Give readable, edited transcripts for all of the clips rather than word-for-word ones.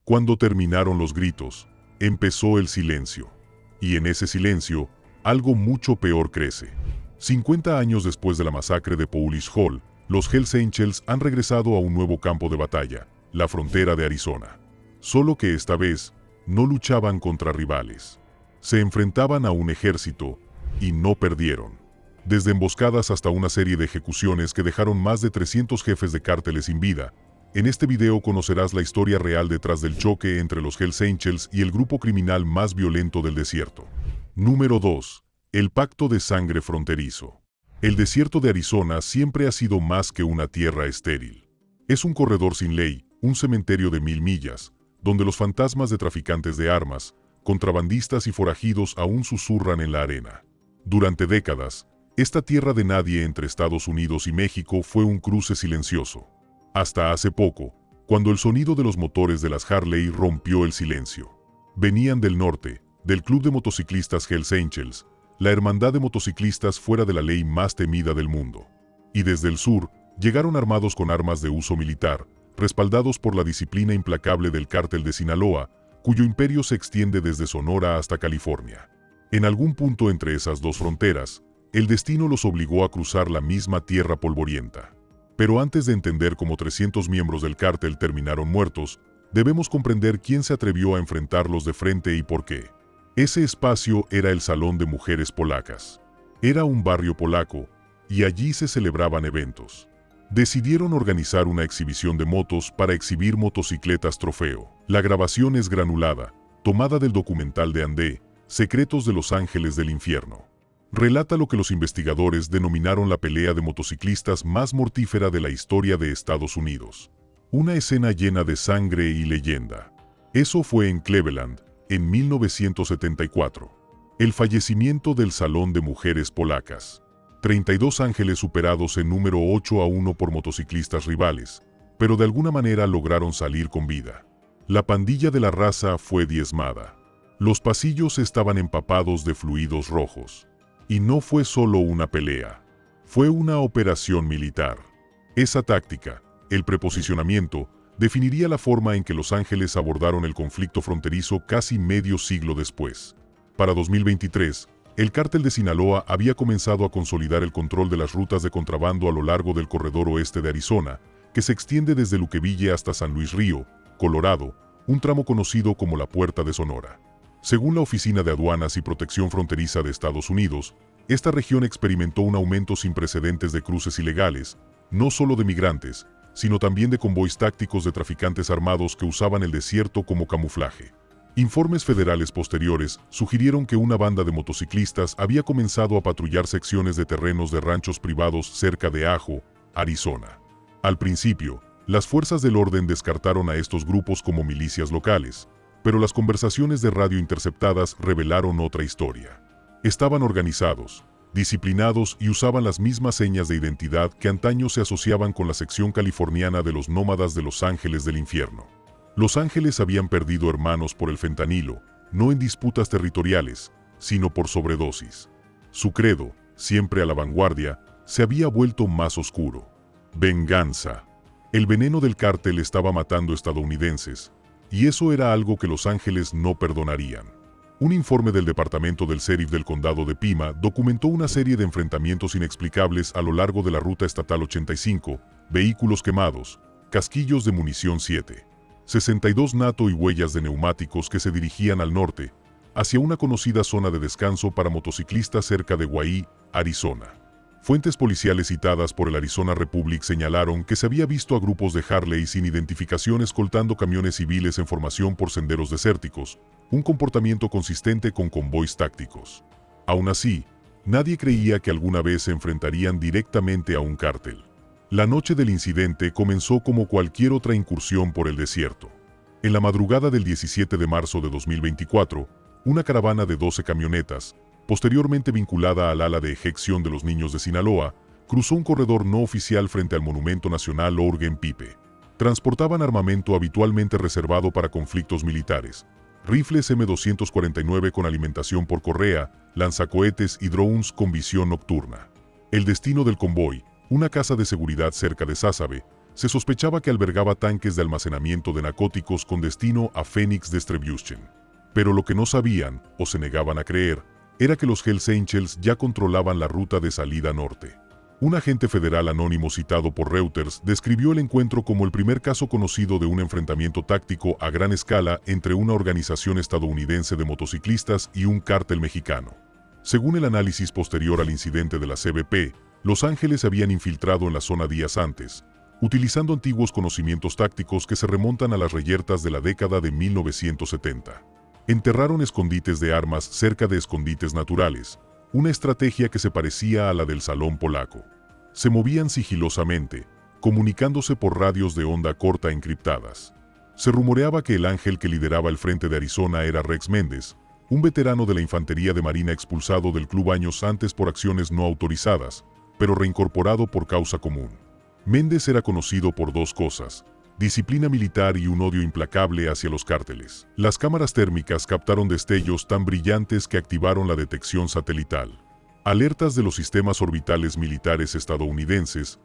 Cuando terminaron los gritos, empezó el silencio. Y en ese silencio, algo mucho peor crece. 50 años después de la masacre de Police Hall, los Hells Angels han regresado a un nuevo campo de batalla, la frontera de Arizona. Solo que esta vez, no luchaban contra rivales. Se enfrentaban a un ejército, y no perdieron. Desde emboscadas hasta una serie de ejecuciones que dejaron más de 300 jefes de cárteles sin vida, en este video conocerás la historia real detrás del choque entre los Hells Angels y el grupo criminal más violento del desierto. Número 2. El Pacto de Sangre Fronterizo. El desierto de Arizona siempre ha sido más que una tierra estéril. Es un corredor sin ley, un cementerio de 1000 millas, donde los fantasmas de traficantes de armas, contrabandistas y forajidos aún susurran en la arena. Durante décadas, esta tierra de nadie entre Estados Unidos y México fue un cruce silencioso. Hasta hace poco, cuando el sonido de los motores de las Harley rompió el silencio. Venían del norte, del club de motociclistas Hells Angels, la hermandad de motociclistas fuera de la ley más temida del mundo. Y desde el sur, llegaron armados con armas de uso militar, respaldados por la disciplina implacable del cártel de Sinaloa, cuyo imperio se extiende desde Sonora hasta California. En algún punto entre esas dos fronteras, el destino los obligó a cruzar la misma tierra polvorienta. Pero antes de entender cómo 300 miembros del cártel terminaron muertos, debemos comprender quién se atrevió a enfrentarlos de frente y por qué. Ese espacio era el Salón de Mujeres Polacas. Era un barrio polaco, y allí se celebraban eventos. Decidieron organizar una exhibición de motos para exhibir motocicletas trofeo. La grabación es granulada, tomada del documental de Andé, Secretos de los Ángeles del Infierno. Relata lo que los investigadores denominaron la pelea de motociclistas más mortífera de la historia de Estados Unidos. Una escena llena de sangre y leyenda. Eso fue en Cleveland, en 1974. El fallecimiento del Salón de Mujeres Polacas. 32 ángeles superados en número 8-1 por motociclistas rivales, pero de alguna manera lograron salir con vida. La pandilla de la raza fue diezmada. Los pasillos estaban empapados de fluidos rojos. Y no fue solo una pelea, fue una operación militar. Esa táctica, el preposicionamiento, definiría la forma en que los ángeles abordaron el conflicto fronterizo casi medio siglo después. Para 2023, el cártel de Sinaloa había comenzado a consolidar el control de las rutas de contrabando a lo largo del corredor oeste de Arizona, que se extiende desde Luqueville hasta San Luis Río, Colorado, un tramo conocido como la Puerta de Sonora. Según la Oficina de Aduanas y Protección Fronteriza de Estados Unidos, esta región experimentó un aumento sin precedentes de cruces ilegales, no solo de migrantes, sino también de convoys tácticos de traficantes armados que usaban el desierto como camuflaje. Informes federales posteriores sugirieron que una banda de motociclistas había comenzado a patrullar secciones de terrenos de ranchos privados cerca de Ajo, Arizona. Al principio, las fuerzas del orden descartaron a estos grupos como milicias locales, pero las conversaciones de radio interceptadas revelaron otra historia. Estaban organizados, disciplinados y usaban las mismas señas de identidad que antaño se asociaban con la sección californiana de los nómadas de Los Ángeles del Infierno. Los Ángeles habían perdido hermanos por el fentanilo, no en disputas territoriales, sino por sobredosis. Su credo, siempre a la vanguardia, se había vuelto más oscuro. Venganza. El veneno del cártel estaba matando estadounidenses, y eso era algo que Los Ángeles no perdonarían. Un informe del Departamento del Sheriff del Condado de Pima documentó una serie de enfrentamientos inexplicables a lo largo de la Ruta Estatal 85, vehículos quemados, casquillos de munición 7, 62 NATO y huellas de neumáticos que se dirigían al norte, hacia una conocida zona de descanso para motociclistas cerca de Guay, Arizona. Fuentes policiales citadas por el Arizona Republic señalaron que se había visto a grupos de Harley sin identificación escoltando camiones civiles en formación por senderos desérticos, un comportamiento consistente con convoys tácticos. Aún así, nadie creía que alguna vez se enfrentarían directamente a un cártel. La noche del incidente comenzó como cualquier otra incursión por el desierto. En la madrugada del 17 de marzo de 2024, una caravana de 12 camionetas, posteriormente vinculada al ala de ejecución de los niños de Sinaloa, cruzó un corredor no oficial frente al Monumento Nacional Orgen Pipe. Transportaban armamento habitualmente reservado para conflictos militares, rifles M249 con alimentación por correa, lanzacohetes y drones con visión nocturna. El destino del convoy, una casa de seguridad cerca de Sázabe, Se sospechaba que albergaba tanques de almacenamiento de narcóticos con destino a Phoenix Distribution. Pero lo que no sabían, o se negaban a creer, era que los Hells Angels ya controlaban la ruta de salida norte. Un agente federal anónimo citado por Reuters describió el encuentro como el primer caso conocido de un enfrentamiento táctico a gran escala entre una organización estadounidense de motociclistas y un cártel mexicano. Según el análisis posterior al incidente de la CBP, Los Ángeles se habían infiltrado en la zona días antes, utilizando antiguos conocimientos tácticos que se remontan a las reyertas de la década de 1970. Enterraron escondites de armas cerca de escondites naturales, una estrategia que se parecía a la del Salón Polaco. Se movían sigilosamente, comunicándose por radios de onda corta encriptadas. Se rumoreaba que el ángel que lideraba el frente de Arizona era Rex Méndez, un veterano de la infantería de marina expulsado del club años antes por acciones no autorizadas, pero reincorporado por causa común. Méndez era conocido por dos cosas: disciplina militar y un odio implacable hacia los cárteles. Las cámaras térmicas captaron destellos tan brillantes que activaron la detección satelital. Alertas de los sistemas orbitales militares estadounidenses,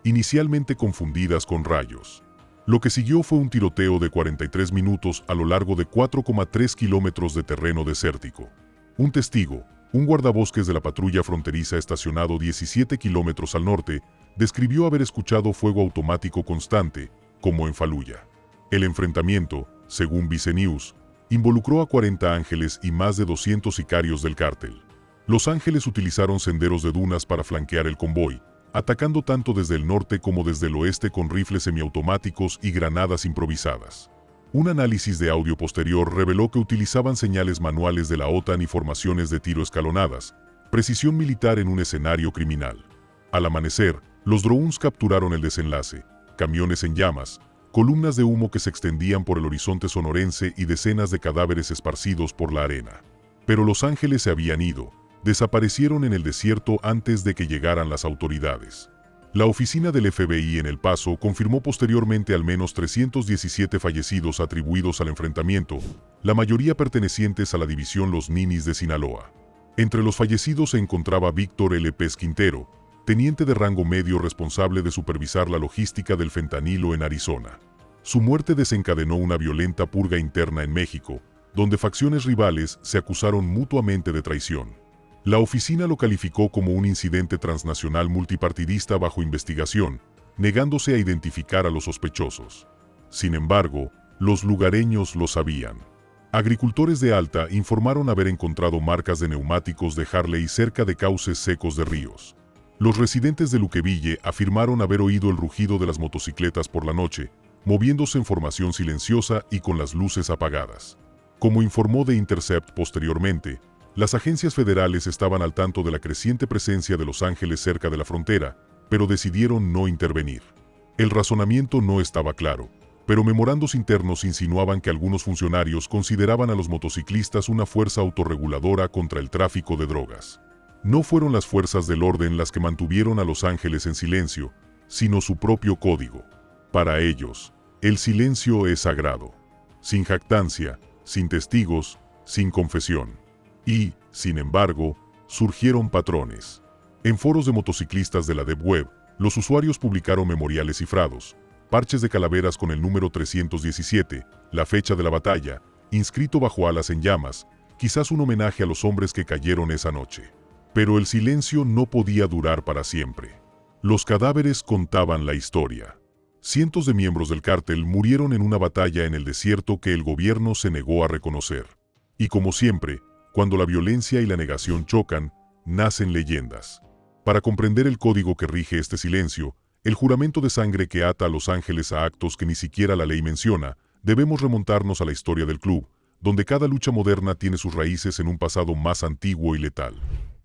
inicialmente confundidas con rayos. Lo que siguió fue un tiroteo de 43 minutos a lo largo de 4,3 kilómetros de terreno desértico. Un testigo, un guardabosques de la patrulla fronteriza estacionado 17 kilómetros al norte, describió haber escuchado fuego automático constante, como en Fallujah. El enfrentamiento, según Vice News, involucró a 40 ángeles y más de 200 sicarios del cártel. Los ángeles utilizaron senderos de dunas para flanquear el convoy, atacando tanto desde el norte como desde el oeste con rifles semiautomáticos y granadas improvisadas. Un análisis de audio posterior reveló que utilizaban señales manuales de la OTAN y formaciones de tiro escalonadas, precisión militar en un escenario criminal. Al amanecer, los drones capturaron el desenlace: camiones en llamas, columnas de humo que se extendían por el horizonte sonorense y decenas de cadáveres esparcidos por la arena. Pero los ángeles se habían ido, desaparecieron en el desierto antes de que llegaran las autoridades. La oficina del FBI en El Paso confirmó posteriormente al menos 317 fallecidos atribuidos al enfrentamiento, la mayoría pertenecientes a la división Los Ninis de Sinaloa. Entre los fallecidos se encontraba Víctor L. Pez Quintero, teniente de rango medio responsable de supervisar la logística del fentanilo en Arizona. Su muerte desencadenó una violenta purga interna en México, donde facciones rivales se acusaron mutuamente de traición. La oficina lo calificó como un incidente transnacional multipartidista bajo investigación, negándose a identificar a los sospechosos. Sin embargo, los lugareños lo sabían. Agricultores de Alta informaron haber encontrado marcas de neumáticos de Harley cerca de cauces secos de ríos. Los residentes de Luqueville afirmaron haber oído el rugido de las motocicletas por la noche, moviéndose en formación silenciosa y con las luces apagadas. Como informó The Intercept posteriormente, las agencias federales estaban al tanto de la creciente presencia de Los Ángeles cerca de la frontera, pero decidieron no intervenir. El razonamiento no estaba claro, pero memorandos internos insinuaban que algunos funcionarios consideraban a los motociclistas una fuerza autorreguladora contra el tráfico de drogas. No fueron las fuerzas del orden las que mantuvieron a Los Ángeles en silencio, sino su propio código. Para ellos, el silencio es sagrado. Sin jactancia, sin testigos, sin confesión. Y, sin embargo, surgieron patrones. En foros de motociclistas de la Deep Web, los usuarios publicaron memoriales cifrados, parches de calaveras con el número 317, la fecha de la batalla, inscrito bajo alas en llamas, quizás un homenaje a los hombres que cayeron esa noche. Pero el silencio no podía durar para siempre. Los cadáveres contaban la historia. Cientos de miembros del cártel murieron en una batalla en el desierto que el gobierno se negó a reconocer. Y como siempre, cuando la violencia y la negación chocan, nacen leyendas. Para comprender el código que rige este silencio, el juramento de sangre que ata a Los Ángeles a actos que ni siquiera la ley menciona, debemos remontarnos a la historia del club, donde cada lucha moderna tiene sus raíces en un pasado más antiguo y letal.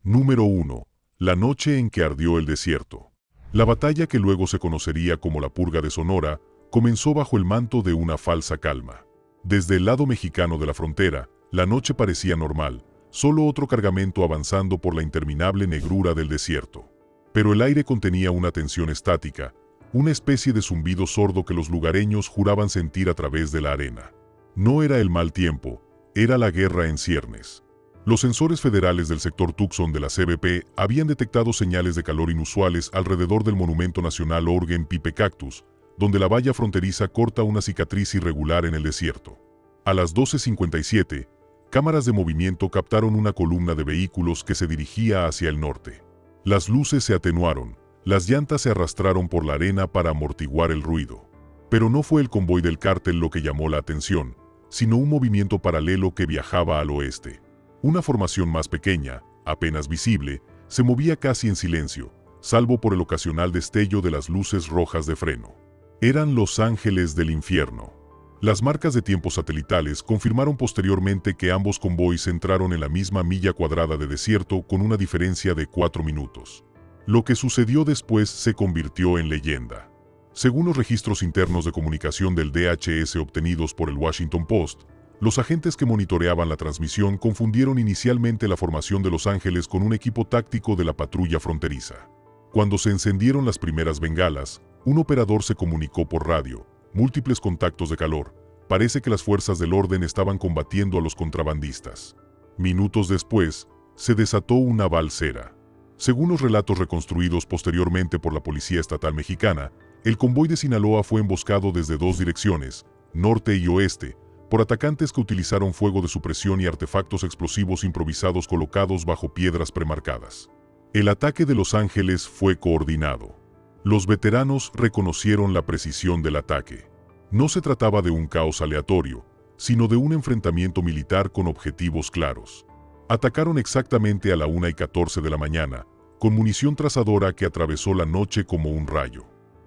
Número 1. La noche en que ardió el desierto. La batalla, que luego se conocería como la Purga de Sonora, comenzó bajo el manto de una falsa calma. Desde el lado mexicano de la frontera, la noche parecía normal, solo otro cargamento avanzando por la interminable negrura del desierto. Pero el aire contenía una tensión estática, una especie de zumbido sordo que los lugareños juraban sentir a través de la arena. No era el mal tiempo, era la guerra en ciernes. Los sensores federales del sector Tucson de la CBP habían detectado señales de calor inusuales alrededor del monumento nacional Orgen Pipe Cactus, donde la valla fronteriza corta una cicatriz irregular en el desierto. A las 12:57, cámaras de movimiento captaron una columna de vehículos que se dirigía hacia el norte. Las luces se atenuaron, las llantas se arrastraron por la arena para amortiguar el ruido. Pero no fue el convoy del cártel lo que llamó la atención, sino un movimiento paralelo que viajaba al oeste. Una formación más pequeña, apenas visible, se movía casi en silencio, salvo por el ocasional destello de las luces rojas de freno. Eran los ángeles del infierno. Las marcas de tiempo satelitales confirmaron posteriormente que ambos convoys entraron en la misma milla cuadrada de desierto con una diferencia de 4 minutos. Lo que sucedió después se convirtió en leyenda. Según los registros internos de comunicación del DHS obtenidos por el Washington Post, los agentes que monitoreaban la transmisión confundieron inicialmente la formación de Los Ángeles con un equipo táctico de la patrulla fronteriza. Cuando se encendieron las primeras bengalas, un operador se comunicó por radio: múltiples contactos de calor, parece que las fuerzas del orden estaban combatiendo a los contrabandistas. Minutos después, se desató una balacera. Según los relatos reconstruidos posteriormente por la Policía Estatal Mexicana, el convoy de Sinaloa fue emboscado desde 2 direcciones, norte y oeste, por atacantes que utilizaron fuego de supresión y artefactos explosivos improvisados colocados bajo piedras premarcadas. El ataque de Los Ángeles fue coordinado. Los veteranos reconocieron la precisión del ataque. No se trataba de un caos aleatorio, sino de un enfrentamiento militar con objetivos claros. Atacaron exactamente a la 1:14 de la mañana, con munición trazadora que atravesó la noche como un rayo.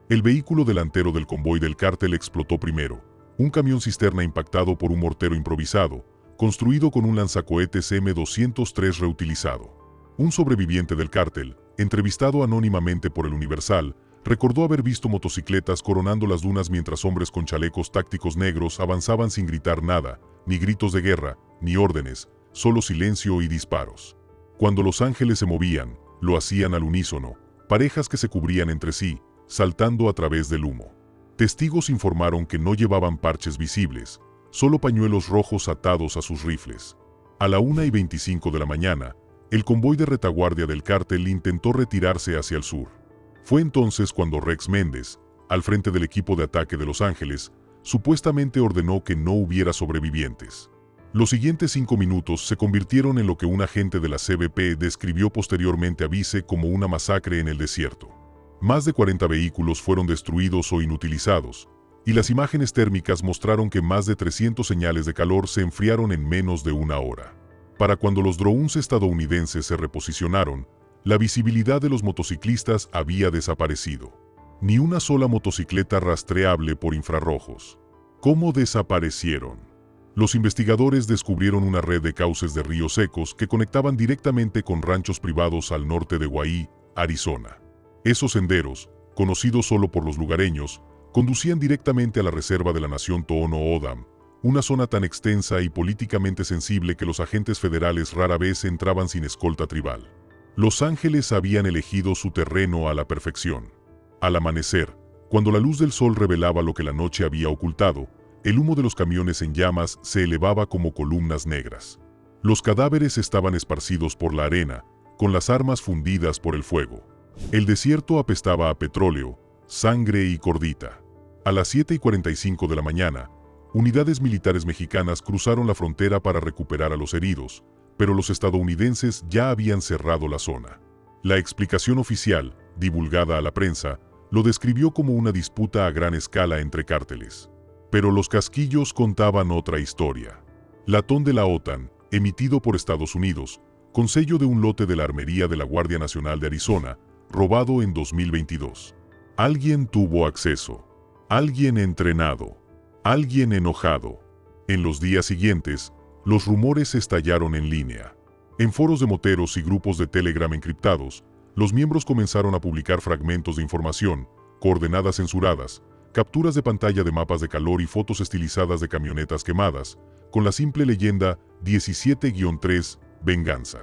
El vehículo delantero del convoy del cártel explotó primero, un camión cisterna impactado por un mortero improvisado, construido con un lanzacohetes M203 reutilizado. Un sobreviviente del cártel, entrevistado anónimamente por el Universal, recordó haber visto motocicletas coronando las dunas mientras hombres con chalecos tácticos negros avanzaban sin gritar nada, ni gritos de guerra, ni órdenes, solo silencio y disparos. Cuando Los Ángeles se movían, lo hacían al unísono, parejas que se cubrían entre sí, saltando a través del humo. Testigos informaron que no llevaban parches visibles, solo pañuelos rojos atados a sus rifles. A la 1:25 de la mañana, el convoy de retaguardia del cártel intentó retirarse hacia el sur. Fue entonces cuando Rex Méndez, al frente del equipo de ataque de Los Ángeles, supuestamente ordenó que no hubiera sobrevivientes. Los siguientes 5 minutos se convirtieron en lo que un agente de la CBP describió posteriormente a Vice como una masacre en el desierto. Más de 40 vehículos fueron destruidos o inutilizados, y las imágenes térmicas mostraron que más de 300 señales de calor se enfriaron en menos de una hora. Para cuando los drones estadounidenses se reposicionaron, la visibilidad de los motociclistas había desaparecido. Ni una sola motocicleta rastreable por infrarrojos. ¿Cómo desaparecieron? Los investigadores descubrieron una red de cauces de ríos secos que conectaban directamente con ranchos privados al norte de Guay, Arizona. Esos senderos, conocidos solo por los lugareños, conducían directamente a la reserva de la nación Tohono-O'odham, una zona tan extensa y políticamente sensible que los agentes federales rara vez entraban sin escolta tribal. Los Ángeles habían elegido su terreno a la perfección. Al amanecer, cuando la luz del sol revelaba lo que la noche había ocultado, el humo de los camiones en llamas se elevaba como columnas negras. Los cadáveres estaban esparcidos por la arena, con las armas fundidas por el fuego. El desierto apestaba a petróleo, sangre y cordita. A las 7:45 de la mañana, unidades militares mexicanas cruzaron la frontera para recuperar a los heridos, pero los estadounidenses ya habían cerrado la zona. La explicación oficial, divulgada a la prensa, lo describió como una disputa a gran escala entre cárteles. Pero los casquillos contaban otra historia. Latón de la OTAN, emitido por Estados Unidos, con sello de un lote de la Armería de la Guardia Nacional de Arizona, robado en 2022. Alguien tuvo acceso. Alguien entrenado. Alguien enojado. En los días siguientes, los rumores estallaron en línea. En foros de moteros y grupos de Telegram encriptados, los miembros comenzaron a publicar fragmentos de información, coordenadas censuradas, capturas de pantalla de mapas de calor y fotos estilizadas de camionetas quemadas, con la simple leyenda 17-3, venganza.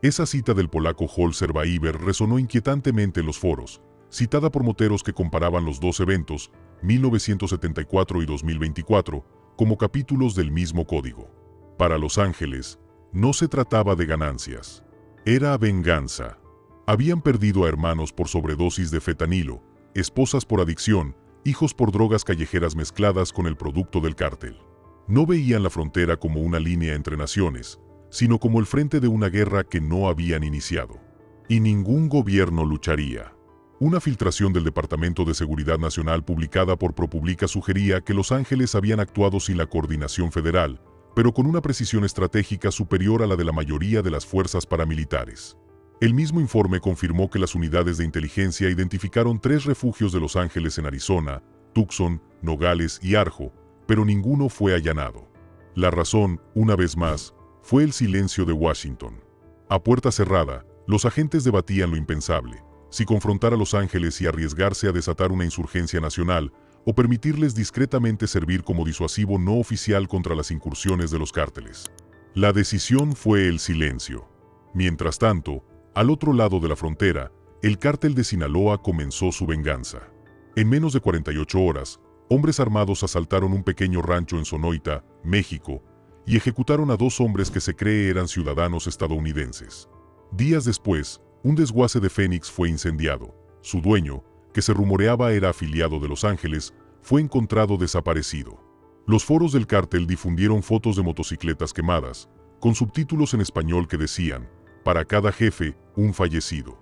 Esa cita del polaco Holzer Weiber resonó inquietantemente en los foros, citada por moteros que comparaban los dos eventos, 1974 y 2024, como capítulos del mismo código. Para Los Ángeles, no se trataba de ganancias. Era venganza. Habían perdido a hermanos por sobredosis de fentanilo, esposas por adicción hijos por drogas callejeras mezcladas con el producto del cártel. No veían la frontera como una línea entre naciones, sino como el frente de una guerra que no habían iniciado. Y ningún gobierno lucharía. Una filtración del Departamento de Seguridad Nacional publicada por ProPublica sugería que Los Ángeles habían actuado sin la coordinación federal, pero con una precisión estratégica superior a la de la mayoría de las fuerzas paramilitares. El mismo informe confirmó que las unidades de inteligencia identificaron 3 refugios de Los Ángeles en Arizona, Tucson, Nogales y Arjo, pero ninguno fue allanado. La razón, una vez más, fue el silencio de Washington. A puerta cerrada, los agentes debatían lo impensable: si confrontar a Los Ángeles y arriesgarse a desatar una insurgencia nacional, o permitirles discretamente servir como disuasivo no oficial contra las incursiones de los cárteles. La decisión fue el silencio. Mientras tanto, al otro lado de la frontera, el cártel de Sinaloa comenzó su venganza. En menos de 48 horas, hombres armados asaltaron un pequeño rancho en Sonoita, México, y ejecutaron a 2 hombres que se cree eran ciudadanos estadounidenses. Días después, un desguace de Phoenix fue incendiado. Su dueño, que se rumoreaba era afiliado de Los Ángeles, fue encontrado desaparecido. Los foros del cártel difundieron fotos de motocicletas quemadas, con subtítulos en español que decían: "Para cada jefe, un fallecido".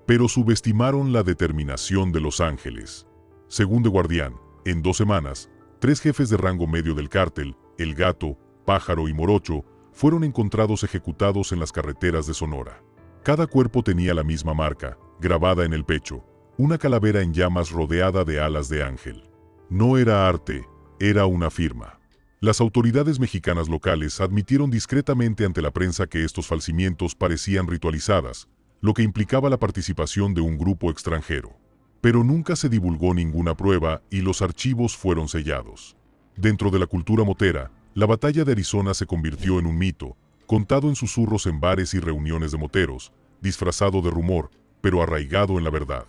Pero subestimaron la determinación de Los Ángeles. Según The Guardian, en 2 semanas, 3 jefes de rango medio del cártel, El Gato, Pájaro y Morocho, fueron encontrados ejecutados en las carreteras de Sonora. Cada cuerpo tenía la misma marca, grabada en el pecho: una calavera en llamas rodeada de alas de ángel. No era arte, era una firma. Las autoridades mexicanas locales admitieron discretamente ante la prensa que estos falsamientos parecían ritualizadas, lo que implicaba la participación de un grupo extranjero. Pero nunca se divulgó ninguna prueba y los archivos fueron sellados. Dentro de la cultura motera, la batalla de Arizona se convirtió en un mito, contado en susurros en bares y reuniones de moteros, disfrazado de rumor, pero arraigado en la verdad.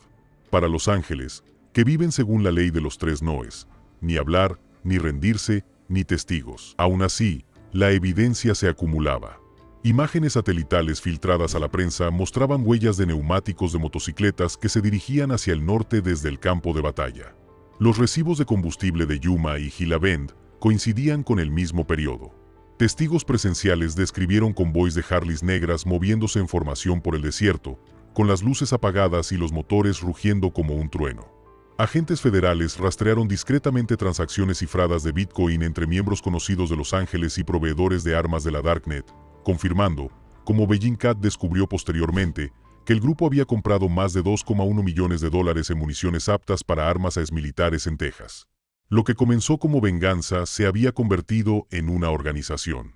Para Los Ángeles, que viven según la ley de los 3 noes: ni hablar, ni rendirse, ni testigos. Aún así, la evidencia se acumulaba. Imágenes satelitales filtradas a la prensa mostraban huellas de neumáticos de motocicletas que se dirigían hacia el norte desde el campo de batalla. Los recibos de combustible de Yuma y Gila Bend coincidían con el mismo periodo. Testigos presenciales describieron convoys de Harleys negras moviéndose en formación por el desierto, con las luces apagadas y los motores rugiendo como un trueno. Agentes federales rastrearon discretamente transacciones cifradas de Bitcoin entre miembros conocidos de Los Ángeles y proveedores de armas de la Darknet, confirmando, como Bellingcat descubrió posteriormente, que el grupo había comprado más de $2,1 millones en municiones aptas para armas exmilitares en Texas. Lo que comenzó como venganza se había convertido en una organización.